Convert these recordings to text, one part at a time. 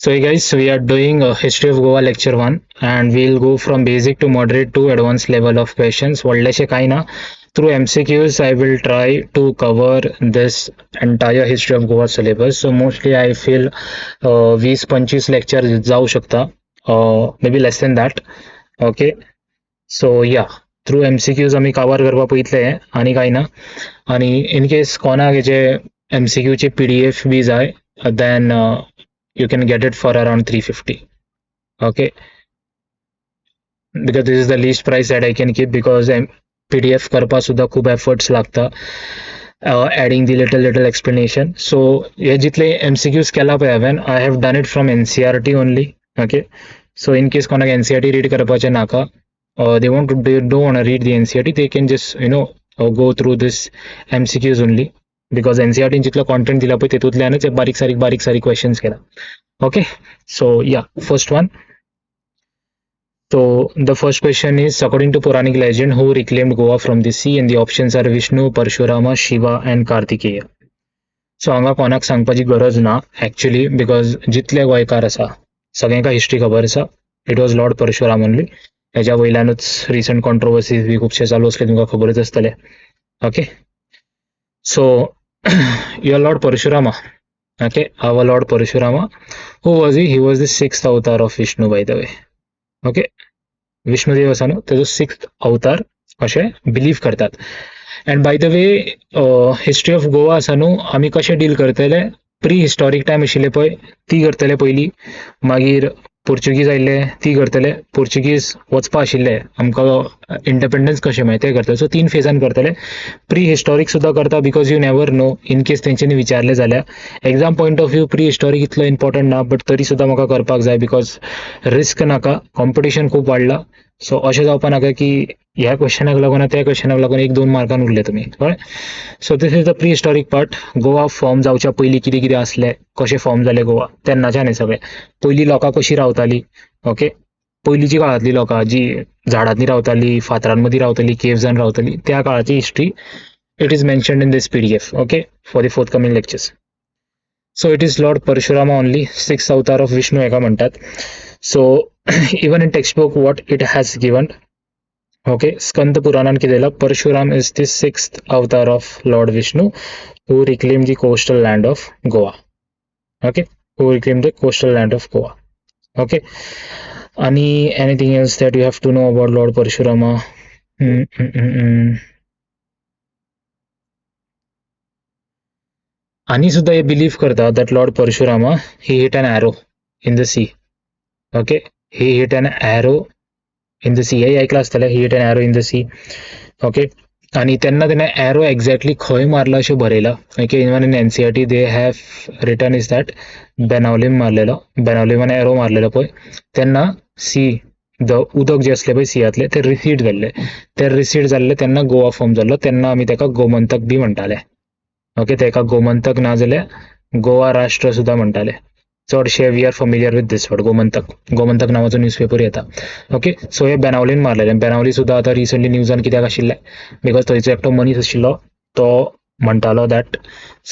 So hey guys, we are doing History of Goa Lecture 1 and we'll go from basic to moderate to advanced level of questions. व्हडलेशे काही ना. Through MCQs, I will try to cover this entire History of Goa syllabus. So mostly I feel 20-25 lecture जाऊ शकता. Maybe less than that. Okay. So yeah, through MCQs आम्ही cover करपा पळयतले आणि काही ना. आणि इन केस कोणाक हेचे MCQ चे PDF बी जाय, then you can get it for around 350. Okay, because this is the least price that I can keep, because PDF करपा सुद्धा खूप efforts लागता, adding the little explanation. So हे जितले MCQs केला पळय हांवें, I have done it from NCERT only. Okay, so in case कोणाक NCERT read करपाचे नाका, they don't want to read the NCERT, they can just go through this MCQs only, because NCERT जितलं content दिला पळय तेतूंतल्यानच बारीक सारीक questions केला. Okay, so yeah, first one. So the first question is, according to Puranic legend, who reclaimed Goa from the sea? And the options are Vishnu, Parshurama, Shiva and Kartikeya. So हांगा कोणाक सांगपाची गरज ना actually, because जितले गोंयकार आसा सगळ्यांका history खबर आसा. It was lord Parshuram only. हेच्या वयल्यानूच रिसंट कॉन्ट्रोवर्सीज बी खुबशे चालू असले, तुमकां खबरच आसतले. Okay, so your Lord Parashurama. Okay, our Lord Parashurama, who was he? He was the sixth avatar of Vishnu, by the way. Okay, Vishnu Dev आसा न्हू, तेजो सिक्स्थ अवतार अशें बिलीव करतात. And by the way, history of Goa आसा न्हू, आमी कशें डील करतले, प्री हिस्टॉरीक टायम आशिल्ले पळय ती करतले पयलीं, मागीर पोर्चुगीज आयिल्ले ती करतले, पोर्चुगीज वचपा आशिल्ले, आमकां इंडिपेंडन्स कशें मेळ्ळें तें करतले. सो 3 फेजान करतले. प्री हिस्टॉरीक सुद्दां करता, because you never know, in case तेंच्यांनी विचारले जाल्यार. Exam point of view pre historic इतलो इम्पॉर्टंट ना, बट तरी सुद्दां म्हाका करपाक जाय, बिकॉज रिस्क नाका, कॉम्पिटिशन खूब वाडला. सो अशें जावपा नाका की ह्या क्वेश्चनाक लागून त्या क्वेश्चनाक लागून 1-2 मार्कान उरले तुमी, कळ्ळें. So this is the prehistoric part. Goa form जावच्या पयलीं कितें कितें आसलें, कशें फॉर्म जालें गोवा, तेन्नाच्यान हें सगळें. पयलीं लोकां कशीं रावतालीं. ओके, पयलींची काळांतली लोकां जी झाडांनी रावतालीं, फातरां मदीं रावतालीं, केव्जान रावतालीं, त्या काळाची history it is mentioned in this PDF. Okay, for the fourth coming lectures. So it is Lord Parashurama only, 6th avatar of Vishnu हेका म्हणटात. So even in textbook what it has given. Okay, Skanda पुराणान कितें दिला, Parashuram is the 6th avatar of Lord Vishnu who reclaim the coastal land of Goa. Okay, who reclaim the coastal land of Goa. Okay, आणि anything else that you have to know about Lord Parashurama? आणि सुद्धा हे believe करता that Lord Parashurama he hit an arrow in the sea. Okay, he hit an arrow in the sea, हे ऐकलं आसतलें, he hit an arrow in the sea. Okay, आणि तेन्ना तेणें एरो एक्झॅक्टली खंय मारला अशें बरयला. Okay, even in NCERT they have written is that Benaulim मारलेलो, बेनावलीमान एरो मारलेलो पळय, तेन्ना सी द उदक जे असले पळय सियांतले ते रिसीड जाल्ले. ते रिसीड जाल्ले तेन्ना गोवा फॉर्म जाल्लो, तेन्ना आमी तेका गोमंतक बी म्हणटाले. ओके, तेका गोमंतक ना जाल्यार गोवा राष्ट्र सुद्धा म्हणटाले. चडशे we are familiar with this word, Gomantak नावाचो न्यूजपेपर येता. ओके, सो हे बेनावलीन मारलेले. बेनावली सुद्धा आता रिसंटली न्यूजान कित्याक आशिल्ले, बिकॉज थंयचो एकटो मनीस आशिल्लो, तो म्हणटालो दॅट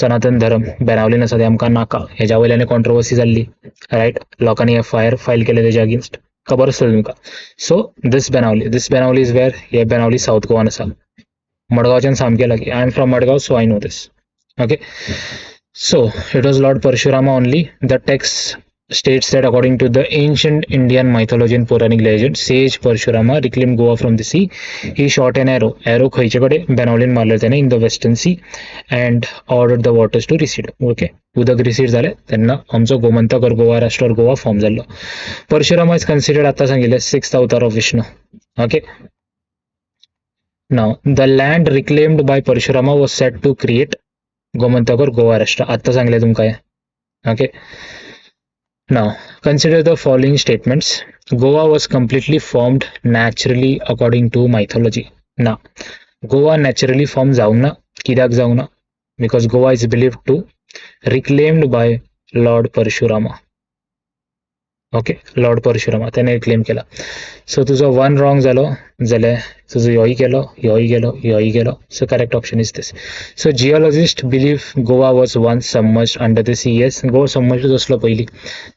सनातन धर्म बेनावलीन आसा ते आमकां नाका. हेज्या वयल्यान कॉन्ट्रोवर्सी जाल्ली, रायट. लोकांनी FIR फायल केले तेज्या अगेन्स्ट, खबर आसतली तुमकां. So this Benaulim is where, हे बेनावली साऊथ गोवान आसा, मडगांवच्यान सामके लागीं. I am from Madgaon, so I know this. Okay, so it was Lord Parshurama only. The text states that according to the ancient Indian mythology and Puranic legend, sage Parshurama reclaimed Goa from the sea. He shot an arrow खंयचे कडेन, बेनावलीन मारले तेणे, in the western sea, and ordered the waters to recede. Okay, उदक recede जाले तेन्ना आमचो गोमंतक और गोवा राष्ट्र और गोवा फॉर्म जाल्लो. परशुरामा इज कन्सिडर्ड, आता सांगिल्लें, 6th avatar of Vishnu. Okay, now the land reclaimed by Parshurama was said to create Gomantak और गोवा राष्ट्र. आता सांगले तुमकां हे. Okay, now consider the following statements. Goa was completely formed naturally according to mythology. ना, गोवा नॅचरली फॉर्म जावंक ना. कित्याक जावंक ना? Because Goa is believed to reclaimed by Lord Parashurama. Okay, Lord Parashurama त्याने क्लेम केला. सो तुझो 1 रॉंग जालो जाल्यार तुजो योय गेलो, योय गेलो, योय गेलो. So correct option is this. So geologist believe Goa was once submerged under the sea. Yes, Goa submerged असलो पयलीं.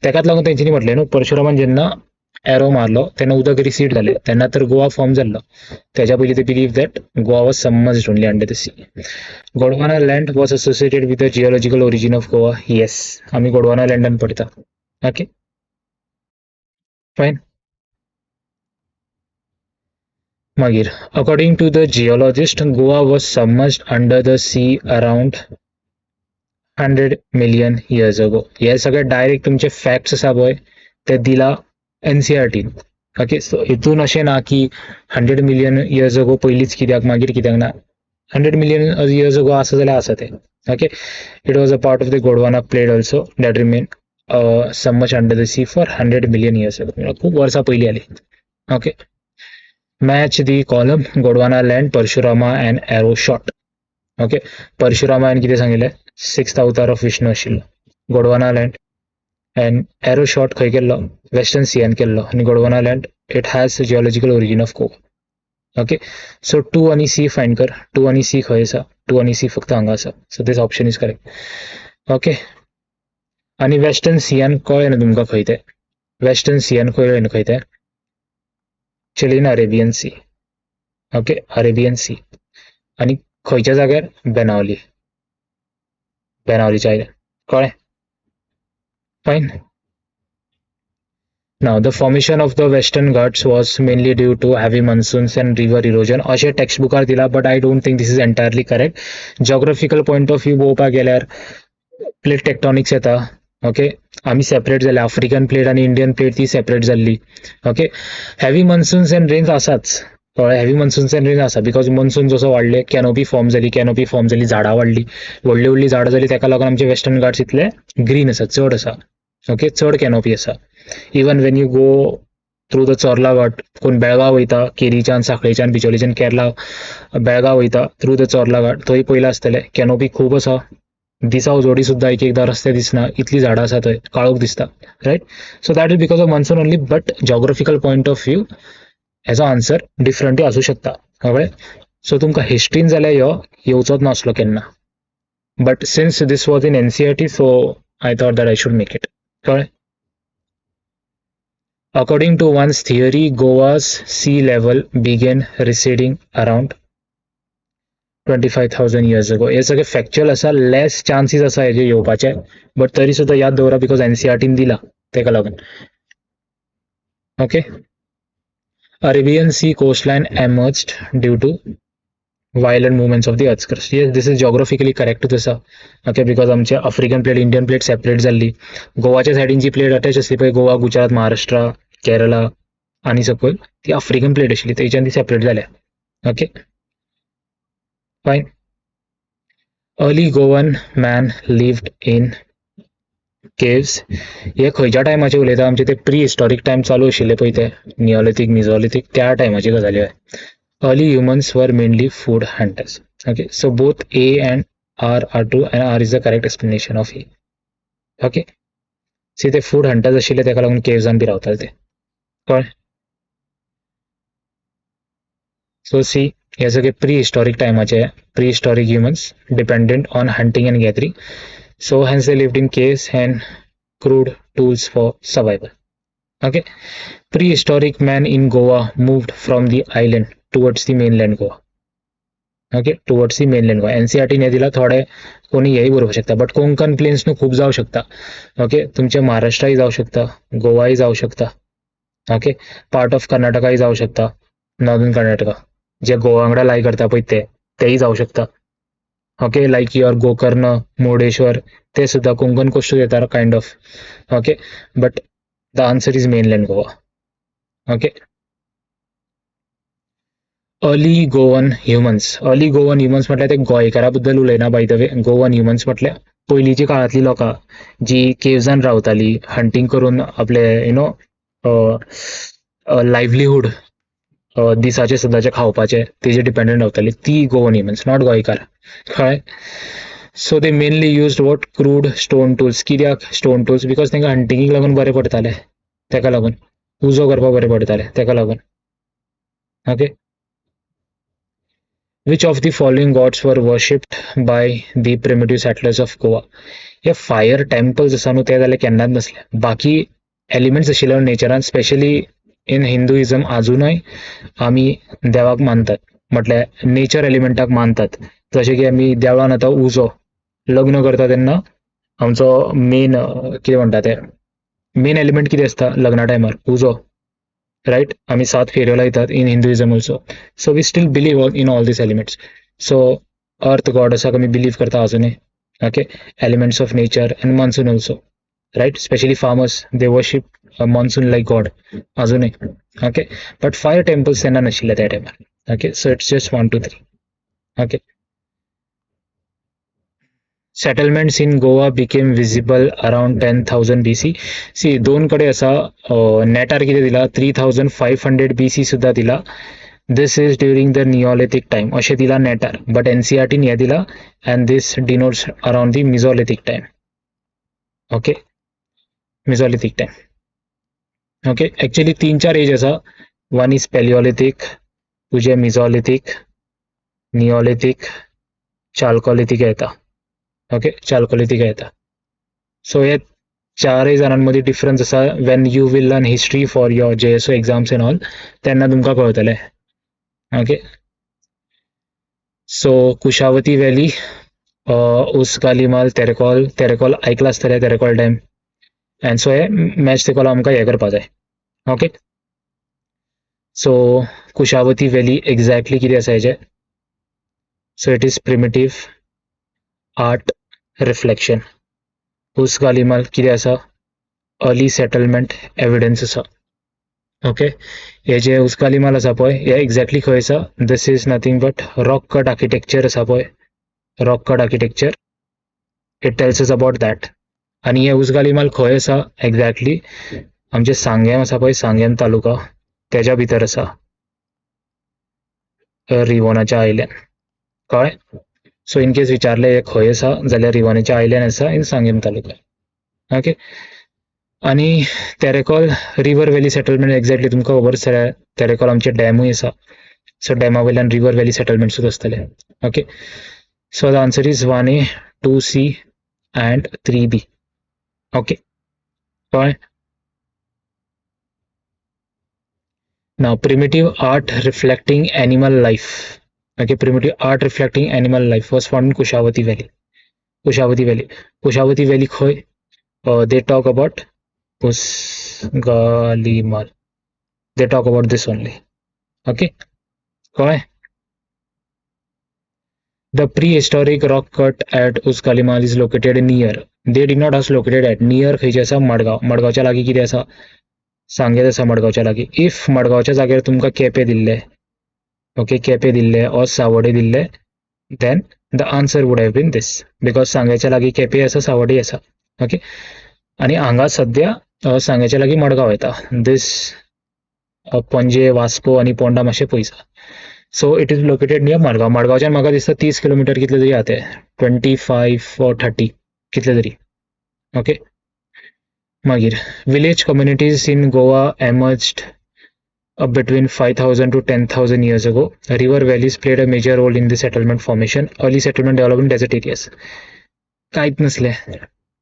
तेकाच लागून तेंच्यांनी म्हटलें न्हू, परशुरामान जेन्ना एरो मारलो तेन्ना उदक रिसीड जालें, तेन्ना तर गोवा फॉर्म जाल्लो. तेच्या पयलीं ते believe that Goa was submerged only under the sea. Gondwana land was associated with the geological origin of Goa. Yes, आमी गोंडवाना लँडान पडटा. Okay, fine. मागीर according to the geologist Goa was submerged under the sea around 100 million years ago. हे सगळे direct तुमचे facts आसा पळय ते दिला एनसीआरटीन. ओके, सो हितून अशें ना की 100 मिलियन इयर्स अगो पयलींच कित्याक मागीर कित्याक ना. 100 मिलियन इयर्स अगो आसा जाल्यार आसा ते. Okay, it was a part of the Gondwana plate also that remain submerged under the sea for 100 million years ago. खूब वर्सां पयलीं आली. Okay, match the column Gondwana land Parashurama and arrow shot. Okay, परशुरामान कितें सांगिल्लें, 6th अवतार ऑफ विष्णू आशिल्लो. Gondwana land and arrow shot खंय केल्लो, वेस्टर्न सियान केल्लो. आनी Gondwana land it has geological origin of Goa. Okay, so 2 आनी सी फायंड कर. 2 आनी सी खंय आसा, 2 आनी सी फक्त हांगा आसा. So this option is correct. Okay, आनी वेस्टर्न सियान कळ्ळें न्हू तुमकां खंय तें. वेस्टर्न सियान कळ्ळें न्हू खंय तें, चिलीन अरेबियन सी. ओके, अरेबियन सी. आनी खंयच्या जाग्यार, बेनावली. बेनावलीच्या आयलँड. कळ्ळें, fine. Now, the formation of the Western Ghats was mainly due to heavy monsoons and river erosion. अशें टेक्स्टबुकार दिला, but I don't think this is entirely correct. Geographical point of view पळोवपाक गेल्यार plate टेक्टॉनिक्स येता. Okay, आमी separate जाले, African plate आनी Indian plate ती separate जाल्ली. ओके, हेवी मन्सून्स एंड रेन्स आसाच. कळ्ळें, हेवी मन्सून्स एंड रेन्स आसा बिकॉज मन्सून जसो वाडले कॅनोपी फॉर्म जाली, झाडां वाडली, व्हडली व्हडली झाडां जाली, तेका लागून आमचे वेस्टर्न घाट्स इतले ग्रीन आसा, चड आसा. ओके, चड कॅनोपी आसा. Even when you go through the Chorla Ghat, कोण बेळगांव वयता, केरीच्यान, सांखळेच्यान, बिचोलेच्यान केरला बेळगांव वयता थ्रू द चोर्ला घाट, थंय पयलें आसतलें कॅनोपी खूब आसा. दिसा उजोडी सुद्दां एक एकदां रस्ते दिसना, इतली झाडां आसा थंय, काळोख दिसता. Right, so that is because of monsoon only. But geographical point of view हेजो आन्सर डिफरंटूय आसूं शकता. कळ्ळें, सो तुमकां हिस्ट्रीन जाल्यार ह्यो येवचोच नासलो केन्ना. But since these was in NCERT, so I thought that I should make it. कळ्ळें. According to one's theory, Goa's sea level began receding around 25,000 years ago. हे सगळे फॅक्च्युअल आसा, लेस चान्सीस आसा हेजे येवपाचे, बट तरी सुद्दां याद दवरा बिकॉज एनसीआरटीन दिला तेका लागून. Okay, Arabian sea coastline emerged due to violent movements of the earth's crust. Yes, this is geographically correct आसा. ओके, बिकॉज आमचे African plate, Indian plate separate जाल्ली. गोवाच्या सायडीन जी प्लेट अटॅच आसली पळय, गोवा, गुजरात, महाराष्ट्र, केरला आनी सकयल, ती आफ्रिकन प्लेट आशिल्ली, थंयच्यान ती सेपरेट जाल्या. Okay, fine. Early Goan man lived in caves. हे खंयच्या टायमाचे उलयता, आमचे ते प्री हिस्टॉरीक टायम चालू आशिल्ले पळय ते नियोलिथीक, मिझोलिथीक, त्या टायमाची गजाली. Early humans were mainly food hunters. Okay, so both A and R are true and R is the correct explanation of A. Okay, see ते फूड हंटर्स आशिल्ले तेका लागून केव्जान बी रावताले ते. कळ्ळें. सो सी, हे सगळे प्री हिस्टॉरीक टायमाचे, prehistoric humans dependent on hunting and gathering. So hence they lived in caves and crude tools for survival. Okay, prehistoric man in Goa moved from the island towards the mainland Goa. Okay, towards the mainland Goa. एनसीआरटीने दिला, थोडे कोणी हेही बरोवंक शकता, but Konkan planes न्हू खूब जावं शकता. ओके, तुमचे महाराष्ट्राय जावं शकता, गोवाय जावं शकता. ओके, पार्ट ऑफ कर्नाटकाय जावं शकता, नॉर्दर्न कर्नाटका जे गोवा वांगडा लाई करता पळय तेय जावं शकता. Okay, like your Gokarna, Murdeshwar, ते सुद्दां कोंकण कोस्टल येता kind of. Okay, but the answer is mainland Goa. Okay, early Goan humans. Early Goan humans म्हटल्यार ते गोंयकारा बद्दल उलयना, by the way. Goan humans म्हटल्यार पयलींची काळांतली लोकां जी केव्जान रावताली, हंटींग करून आपले नो लायव्हलीहूड दिसाचे सुद्दाचे खावपाचे तेजे डिपेंडंट रावताली, ती गोवन ह्युमन्स, नॉट गोंयकार. कळ्ळें. So they mainly used what crude stone tools. कित्याक स्टोन टूल्स? बिकॉज तांकां हंटिंगीक लागून बरें पडटाले. तेका लागून उजो करपाक बरें पडटालें तेका लागून. Okay. Which of the following gods were worshipped by the primitive settlers of Goa? हे फायर टेम्पल्स आसा न्हू ते जाल्यार केन्नाच नसले. बाकी एलिमेंट्स आशिल्ले नेचरान, स्पेशली इन हिंदुइजम अजूनय आमी देवाक मानतात, म्हटल्यार नेचर एलिमेंटाक मानतात. जशें की आमी देवळान आतां उजो लग्न करता तेन्ना आमचो मेन कितें म्हणटा ते मेन एलिमेंट कितें आसता लग्ना टायमार उजो, रायट. आमी 7 फेऱ्यो लायतात in Hinduism also. So we still believe in all these elements. So earth god आसा आमी बिलीव करता अजूनय. Okay. Elements of nature and monsoon also, right. Specially farmers they worship monsoon like god अजूनय. Okay. But fire temples तेन्ना नाशिल्ले त्या टायमार. Okay. So it's just 1 2 3. Okay. Settlements in Goa became visible around 10,000 BC. See दोन कडे असा नेटार कितें दिला 3500 BC सुद्धा दिला. This is during the neolithic time अशें दिला नेटार, बट एनसीईआरटीन हे दिला and this denotes around the mesolithic time. Okay. Mesolithic time. Okay. Actually 3-4 age आसा. वन इज पेलियोलिथिक, तुजे मिझोलिथिक, नियोलिथिक, चाल्कोलिथिक येता. ओके. चाल्कोलिथिक येता. सो हे चारय जाणांमध्ये डिफरन्स आसा. When you will learn history for your JSO exams and all तेन्ना तुमकां कळटलें. Okay. So Kushavati valley, Usgalimal, Terekhol ऐकला आसतलें, तेरेकॉल डॅम. एंड सो हे मॅच तेकोला आमकां हे करपा जाय. Okay. So Kushavati valley exactly कितें आसा हेजें? So it is primitive art reflection. Usgalimal कितें आसा? अर्ली सेटलमेंट एविडन्स आसा. ओके. हे जे उस्कालिमाल आसा पळय हे एक्झॅक्टली खंय आसा? This is nothing but rock cut architecture आसा पळय, rock cut architecture. It tells us about that. आनी हे उस्कालिमाल खंय आसा एक्झॅक्टली? आमचे सांगेम आसा पळय, सांगेम तालुका तेज्या भितर आसा, रिवोनाच्या आयल्यान. कळ्ळें? सो इन केस विचारले हे खंय आसा जाल्यार रिवोनाच्या आयल्यान आसा इन सांगेम तालुका. ओके. आनी Terekhol river valley settlement exactly तुमकां खबर आसतलें. तेरेकॉल आमचे डॅमूय आसा. सो डॅमा वयल्यान रिवर व्हॅली सेटलमेंट्सूच आसतले. Okay. So the answer is 1A, 2C and 3B. Okay. कळ्ळें? Now primitive art reflecting animal life. Okay. Primitive art reflecting animal life was found in Kushavati valley. Kushavati valley खंय? They talk about Usgalimal. They talk about this only. Okay. कळ्ळें? The prehistoric rock cut at Uskalimal is located near. They did not ask located at. Near खंयचे आसा? मडगांव. मडगांवच्या लागीं कितें आसा? सांगेत आसा मडगांवच्या लागीं. इफ मडगांवच्या जाग्यार तुमकां केपें दिल्ले, ओके, केपें दिल्ले और सावडे दिल्ले, then the answer would have been this, because सांगेच्या लागीं केपें आसा, सावडे आसा. ओके. आनी हांगा सद्या सांगेच्या लागीं मडगांव येता. दिस पणजे, वास्को आनी पोंडा मातशें पयस. सो it is located near Madgaon. मडगांवच्यान म्हाका दिसता 30 किलोमिटर कितले तरी आहा ते, 25 or 30 कितले तरी. ओके. मागीर village communities in Goa emerged between 5,000 to 10,000 years ago. River valleys played a major role in the settlement formation. Early settlement developed in desert areas. कांयच नसले.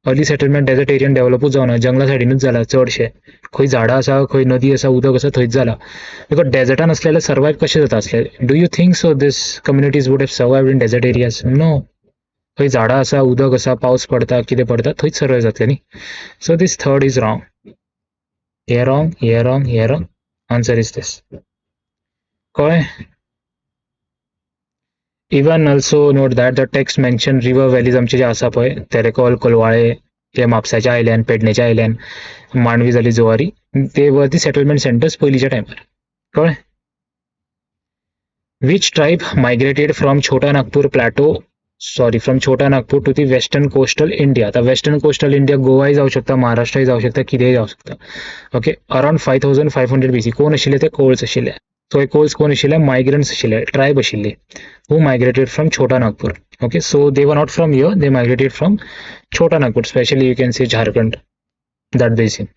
अर्ली सेटलमेंट डेजर्ट एरियान डेव्हलपूच जावना, जंगला सायडीनूच जाला चडशे. खंय झाडां आसा, खंय नदी आसा, उदक आसा, थंयच जाला. बिकॉज डेजर्टान असलेले सर्वायव कशे जाता असले? Do you think so this communities would have survived in desert areas? No. खंय झाडां आसा, उदक आसा, पावस पडटा, कितें पडटा, थंयच सर्वायव जातले न्ही. So this third is wrong. हे रॉंग, हे रॉंग, हे रॉंग. Answer is this. कळ्ळें? Even also note that the text mention river valleys आमचे जे आसा पळय, तेरेकॉल, कोलवाळे, हे म्हापसाच्या आयल्यान, पेडणेच्या आयल्यान, मांडवी जाली जुवारी, ते वर दी सेटलमेंट सेंटर्स पयलींच्या टायमार. कळ्ळें? Which tribe migrated from Chota Nagpur plateau, from Chota Nagpur to the western coastal India? आता वेस्टर्न कोस्टल इंडिया गोवाही जाऊ शकता, महाराष्ट्रही जाऊ शकता, कितेंय जाऊ शकता. ओके. अराउंड 5500 BC कोण आशिल्ले ते? कोल्स आशिल्ले. सो हे कोल्स कोण आशिल्ले? मायग्रंट्स आशिल्ले, ट्रायब आशिल्ले, हू migrated from Chota Nagpur. Okay. So they were not from here, they migrated from Chota Nagpur, specially you can see Jharkhand, that basin.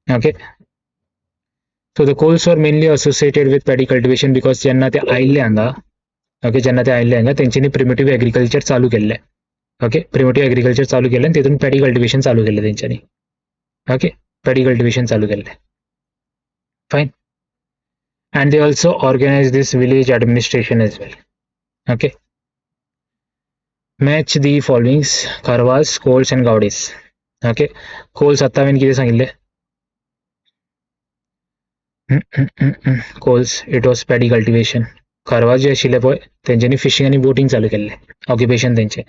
Okay. So the coals were mainly associated with paddy cultivation because ज्यांना ते आयिल्ले हांगा, okay, ज्यांना ते आयिल्ले हांगा तेंच्यांनी प्रिमिटिव्ह एग्रीकल्चर चालू केल्लें. ओके, प्रिमिटिव्ह एग्रीकल्चर चालू केलें आणि तितून पॅडी कल्टिवेशन चालू केलें तेंच्यांनी. ओके, पॅडी कल्टिवेशन चालू केल्लें. Fine. And they also organize this village administration as well. Okay. Match the followings: Karwas, Coles and Gaudis. Okay. Coles आता हांवें कितें सांगिल्लें? Coles, it was paddy cultivation. Karwas जे आशिल्ले पळय तेंच्यांनी फिशींग आनी बोटींग चालू केल्लें, ऑक्युपेशन तेंचें.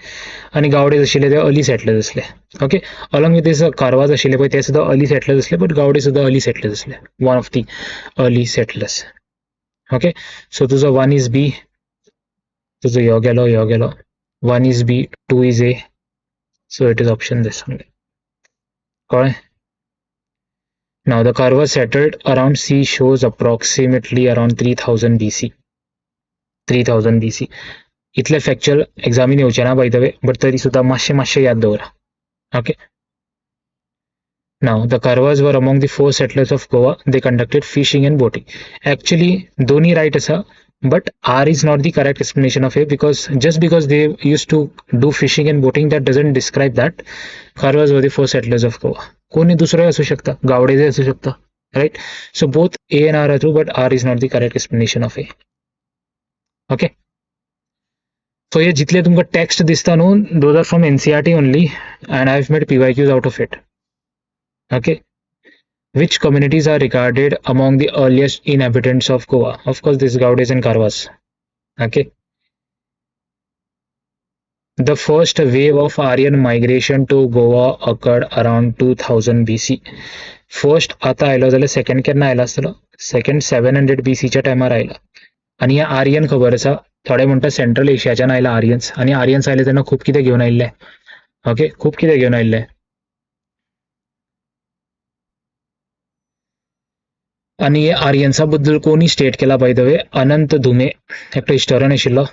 आनी गावडे आशिल्ले ते अर्ली सेटलर्स आसले. ओके, अलॉंग विथ दीस कारवाज आशिल्ले पळय ते सुद्दां अर्ली सेटलर्स आसले, बट गावडे सुद्दां अर्ली सेटलर्स आसले, one of the early settlers. Okay, so तुजो 1 is B, तुजो ह्यो गेलो 1 is B, 2 is A, so it is option this one. कळ्ळें? Now the Karwas settled around sea shores approximately around 3000 BC. 3000 BC. इतले factual examine येवचे ना by the way, but तरी सुद्दां मातशें याद दवरा. Okay. Now the Karwas were among the first settlers of Goa. They conducted fishing and boating. Actually दोन्ही right आसा, but R is not the correct explanation of A, because just because they used to do fishing and boating, that doesn't describe that Karwas were the first settlers of Goa. कोणी दुसरंही असू शकता, गावडे असू शकता, right? So both A and R are true, but R is not the correct explanation of A. Okay. So हे जितले तुमकां text दिसता न्हू, those are from NCERT only, and I've made PYQs out of it. Okay. Which communities are regarded among the earliest inhabitants of Goa? Of course, this is Gaudes and Karwas. Okay. The first wave of Aryan migration to Goa occurred around 2000 BC. First आता आयलो जाल्यार second केन्ना आयला आसतलो? Second 700 BC च्या टायमार आयला. आणि हे आर्यन खबर आसा, थोडे म्हणटा सेंट्रल एशियाच्यान आयला आर्यन्स, आणि आर्यन्स आयले तेन्ना खूब कितें घेवन आयिल्ले. ओके, खूब कितें घेवन आयिल्ले. आणि हे आर्यन्सा बद्दल कोणी स्टेट केला बाय द वे? अनंत धुमे, एकटो हिस्टोरियन आशिल्लो,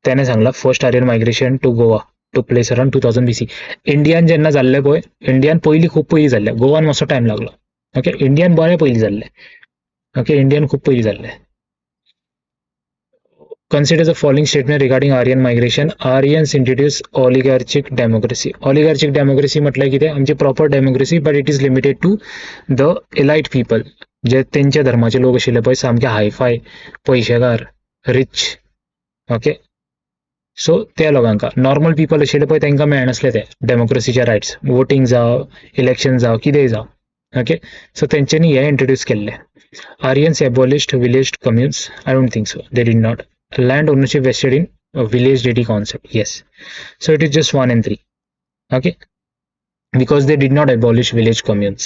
त्याने सांगला first Aryan migration to Goa to place around 2000 BC. इंडियान जेन्ना जाल्ले पळय, इंडियान खूब पयलीं जाल्ले, गोवान मातसो टायम लागलो. ओके, इंडियान बरे पयलीं जाल्ले. ओके, इंडियान खूब पयलीं जाल्ले. Consider the following statement regarding Aryan migration. Aryans introduced oligarchic democracy. Oligarchic democracy म्हटल्यार कितें? आमची proper democracy, but it is limited to the elite people, जे तेंच्या धर्माचे लोक आशिल्ले पळय, सामके हायफाय, पयशेकार, रिच. ओके, सो त्या लोकांका, नॉर्मल पीपल आशिल्ले पळय तांकां मेळनासले ते डेमोक्रेसीचे रायट्स, वोटींग जावं, इलेक्शन जावं, कितेंय जावं. ओके, सो तेंच्यांनी हे इंट्रोड्यूस केल्ले. Aryans abolished village communes. I don't think so. They did not. Land ownership vested in a village deity concept. Yes. So it is just 1 and 3. Okay. Because they did not abolish village communes.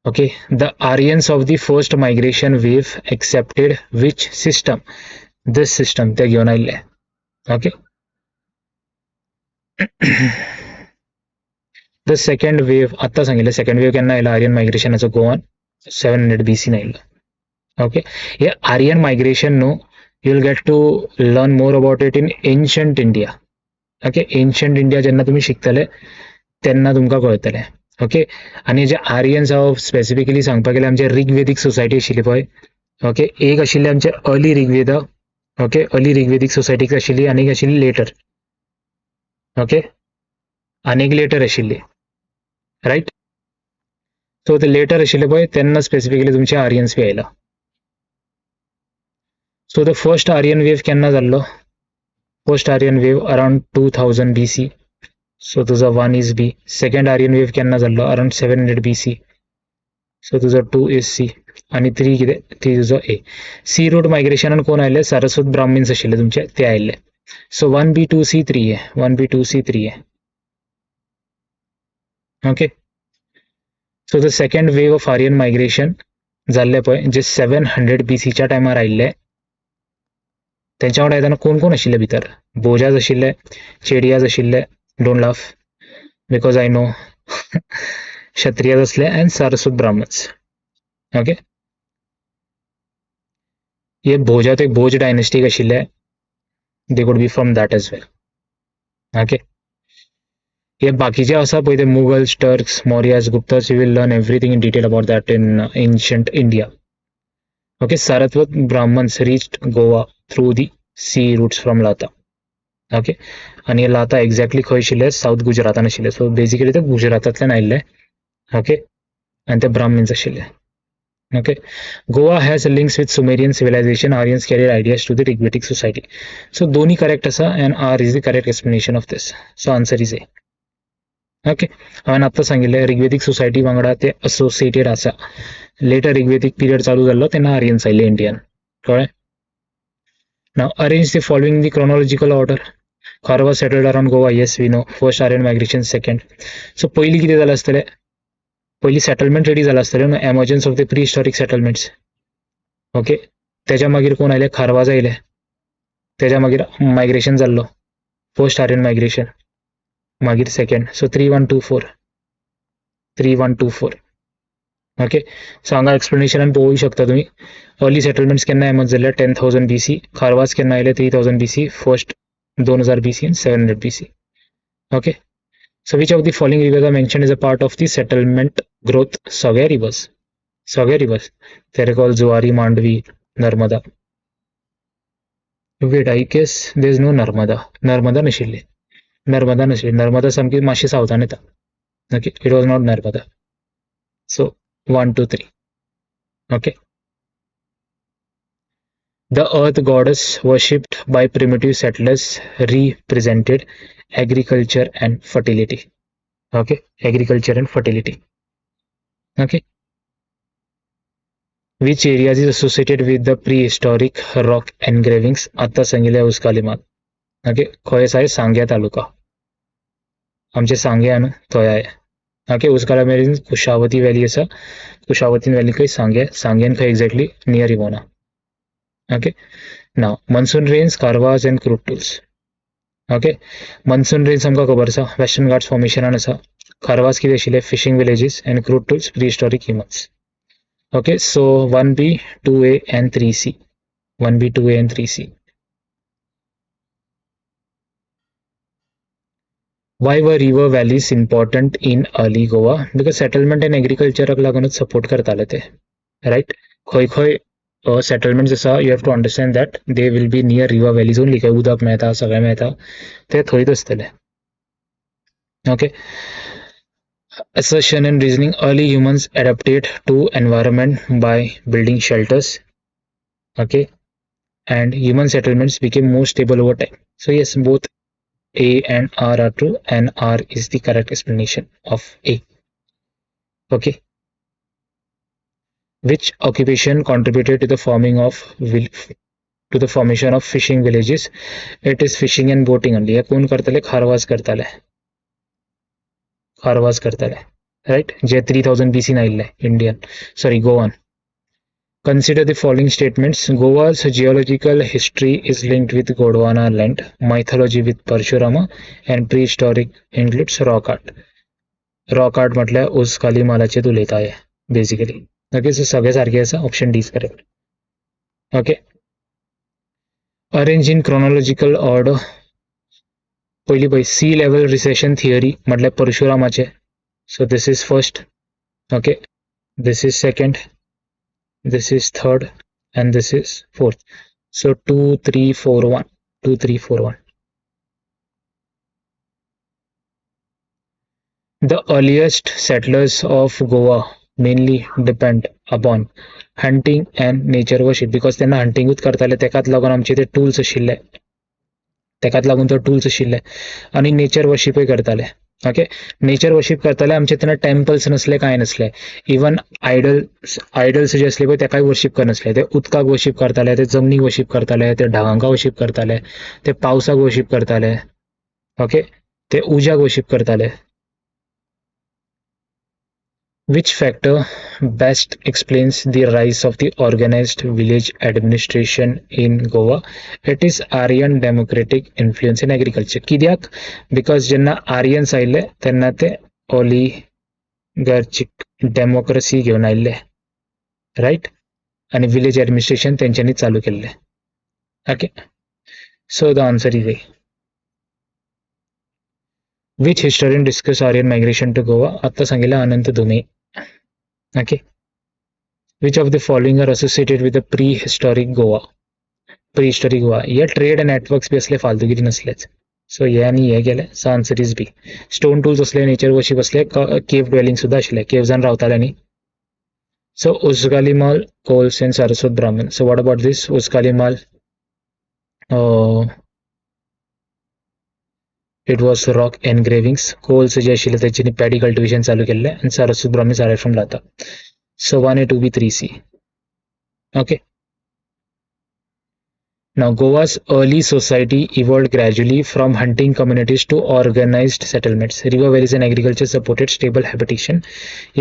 Okay. The Aryans of the first migration wave accepted which system? This system. They given आइले. Okay. The second wave, आता सांगितलं second wave केन्ना आयला आर्यन मायग्रेशनाचो गोवान? 700 BC आयलो. Okay. हे Aryan migration न्हू, you'll get to learn more about it in ancient India. Okay, ancient India जेन्ना तुम्ही शिकतले तेन्ना तुमकां कळटले. ओके, आणि जे आर्यन्स हांव स्पेसिफिकली सांगपाक गेल्यार आमचे ऋग्वेदीक सोसायटी आशिल्ली पळय. ओके, एक आशिल्ली आमचे early Rigveda. Okay, early Rigvedic society आशिल्ली, आनी एक आशिल्ली लेटर. ओके, आनीक लेटर आशिल्ली, रायट. सो ते लेटर आशिल्ले पळय तेन्ना स्पेसिफिकली तुमचे आर्यन्स बी आयला. So the first Aryan wave केन्ना जाल्लो? First Aryan wave around 2000 BC. So तुझा 1 is B. Second Aryan wave केन्ना जाल्लो? Around 700 BC. So तुझा 2 is C. आणि 3 कितें? 3 तुझा A. सी रूट मायग्रेशनान कोण आयले? सारस्वत ब्राह्मिन्स आशिल्ले तुमचे, ते आयले. So 1B 2C 3A. 1B 2C 3A. Okay. So the second wave of Aryan migration जाल्ले पळय, जे 700 BC च्या टायमार आयिल्ले. त्यांच्या वांगडा येताना कोण कोण आशिल्ले भितर? बोजाज आशिल्ले, चेडियाज आशिल्ले, don't laugh because I know. Kshatriyas आसले अँड सारस्वत ब्राह्मण्स. ओके, हे भोजात एक भोज डायनेस्टीक आशिल्ले, they could be from that age well. Okay, हे बाकीचे आसा पळय ते Mughals, Turks, Mauryas, Guptas, you will learn everything in detail about that in ancient India. Okay, Saraswat Brahmins reached Goa through the sea routes from Lata. Okay, आणि हे लाता exactly खंय आशिल्ले, साऊथ गुजरातान आशिल्ले. सो बेसिकली ते गुजरातांतल्यान आयिल्ले. ओके, आणि ते ब्राह्मिन्स आशिल्ले. Okay, Goa has links with Sumerian civilization. Aryans carried ideas to the Rigvedic society. So दोन्ही correct असा and R is the correct explanation of this. So answer is A. Okay, हांवें आत्तां सांगिल्लें ऋग्वेदीक society वांगडा ते associated आसा. Letter ऋग्वेदीक period चालू जाल्लो तेन्ना आर्यन्स आयिल्ले इंडियन. कळ्ळें? Now arrange the following the chronological order. Kharva settled around Goa. Yes we know. First Aryan migration second. So पयलीं कितें जालें आसतलें, पयलीं सेटलमेंट रेडी जालां आसतलें न्हू, emergence of the prehistoric settlements. Okay, तेज्या मागीर कोण आयले, खारवाज आयले. तेज्या मागीर मायग्रेशन जाल्लो, पोस्ट आर्यन मायग्रेशन, मागीर सेकंड. सो 3124 3124. ओके, सो हांगा एक्सप्लेनेशनान पळोवंक शकता तुमी. अर्ली सेटलमेंट्स केन्ना एमर्ज जाल्ले, 10,000 BC. खारवाज केन्ना आयले, 3000 BC. First 2000 BC and 700 BC. Okay, so which of the following rivers are mentioned as a part of the settlement growth? सगळे rivers. They're called Zuari, Mandvi, Narmada. Wait, I guess there's no Narmada. Narmada नाशिल्ली. नर्मदा सामकी मातशी सावथान येता. Okay, it was not Narmada. So 1, 2, 3. Okay, the earth goddess worshipped by primitive settlers represented agriculture and fertility. Okay, agriculture and fertility. Okay, which areas is associated with the prehistoric rock engravings? आता सांगिल्ले उस्कालीमात. Okay, खंय आसा, सांग्या तालुका. आमचे सांग्या न्हू, थंय आहे. Okay, उस्काला मेरेन Kushavati valley आसा. कुशावती व्हॅली खंय, सांग्यान खंय एक्झॅक्टली, नियर इवोना. ओके, नाव monsoon rains, कारवाज and crude tools. Okay, monsoon rains आमकां खबर आसा, वेस्टर्न घाट्स फॉर्मेशनान आसा. कारवाज कितें आशिल्ले, fishing villages, and crude tools prehistoric humans. Okay, so 1B, 2A and 3C. 1B, 2A and 3C. Why were river valleys important in early Goa? Because settlement and agriculture लागूनच support करताले ते. Right? खंय settlements आसा, you have to understand that they will be near river valleys only. खंय उदक मेळटा, सगळें मेळटा, ते थंयच आसतले. Okay. Assertion and reasoning. Early humans adapted to environment by building shelters. Okay, and human settlements became more stable over time. So yes, both A and R are true, and R is the correct explanation of A. Okay, which occupation contributed to the formation of fishing villages? It is fishing and boating only. कोण करतले, खारवाज करतले. Right, जे 3000 BC नायिल्ले Indian, sorry, Goan. Consider the following statements. Goa's geological history is linked with Gondwana land, mythology with Parshurama, and prehistoric includes rock art. Rock art म्हटल्यार उस्काली मालाचेर उलयता हे basically. Okay, सो सगळे सारखे आसा, option D is correct. Okay, arrange in chronological order. पयली पळय, सी level recession theory म्हटल्यार परशुरामाचे. So this is first. Okay, this is second, this is third, and this is fourth. So 2, 3, 4, 1. 2, 3, 4, 1. The earliest settlers of Goa mainly depend upon hunting and nature worship, because त्यांना हंटिंगूच करताले, तेकाच लागून आमचे ते tools आशिल्ले, आणि nature वर्शिपय करताले. Okay, nature worship करताले, आमचे तेन्ना टेम्पल्स नसले, काय नसले. इवन आयडल्स जे असले पळय तेकाय वर्शिप करनासले. ते उदकाक वर्शिप करताले, ते जमनीक वर्शिप करताले, ते ढगांका वर्शिप करताले, ते पावसाक वर्शिप करताले. ओके, ते उज्याक वर्शिप करताले. Which factor best explains the rise of the organized village administration in Goa? It is Aryan democratic influence in agriculture. कित्याक? Because जेन्ना आर्यन्स आयले तेन्ना ते ऑलिगार्चिक डेमोक्रेसी घेवन आयले, राईट, आणि विलेज ॲडमिनिस्ट्रेशन तेंच्यांनी चालू केल्ले. Okay, so the answer is A. Which historian discuss Aryan migration to Goa? आता सांगितलं Anant Dhume. Okay. Which of the following are associated with the prehistoric Goa? Prehistoric Goa. या ट्रेड नेटवर्क्स बी असले फालतूगिरी नसलेच. सो हे आणि हे गेले. So answer is B. Stone tools असले, nature worship असले, cave dwelling सुद्धा असले, केव्जान रावताल्यांनी. So Uzgalimal, coals and Saraswat Brahmin. So what about this Uzgalimal? It was rock engravings. Coals जे आशिल्ले त्याच्यानी paddy cultivation चालू केले and Saraswat Brahmin are from Lata. So 1A, 2B, 3C. Okay. Now Goa's early society evolved gradually from hunting communities to organized settlements. River valleys and agriculture supported stable habitation.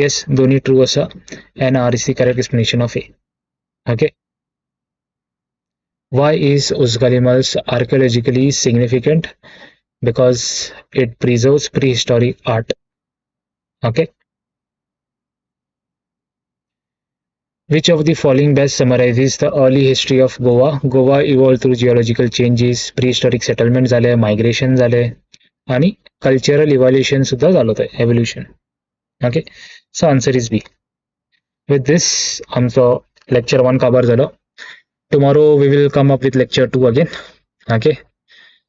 Yes, दोन्ही true असा and R is the correct explanation of A. Okay. Why is Uzgalimal's archaeologically significant? Because it preserves prehistoric art. Okay. Which of the following best summarizes the early history of Goa? Goa evolved through geological changes, prehistoric settlements झाले, migration झाले आणि cultural evolution सुद्धा झालं होतं, evolution. Okay. So answer is B. With this आमचं lecture 1 cover झालं. Tomorrow we will come up with lecture 2 again. Okay.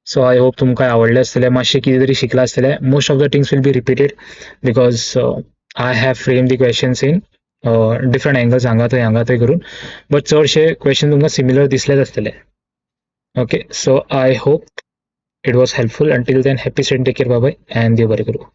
So I hope तुमका आवडले असतले, मातशे कितें तरी शिकला असतले. Most of the things will be repeated because I have framed the questions in different angles, हांगा थंय करून, but चडशे question तुमका similar दिसलेच असतले. Okay, so I hope it was helpful. Until then, happy stay, take care, bye bye, and देव बरें करूं.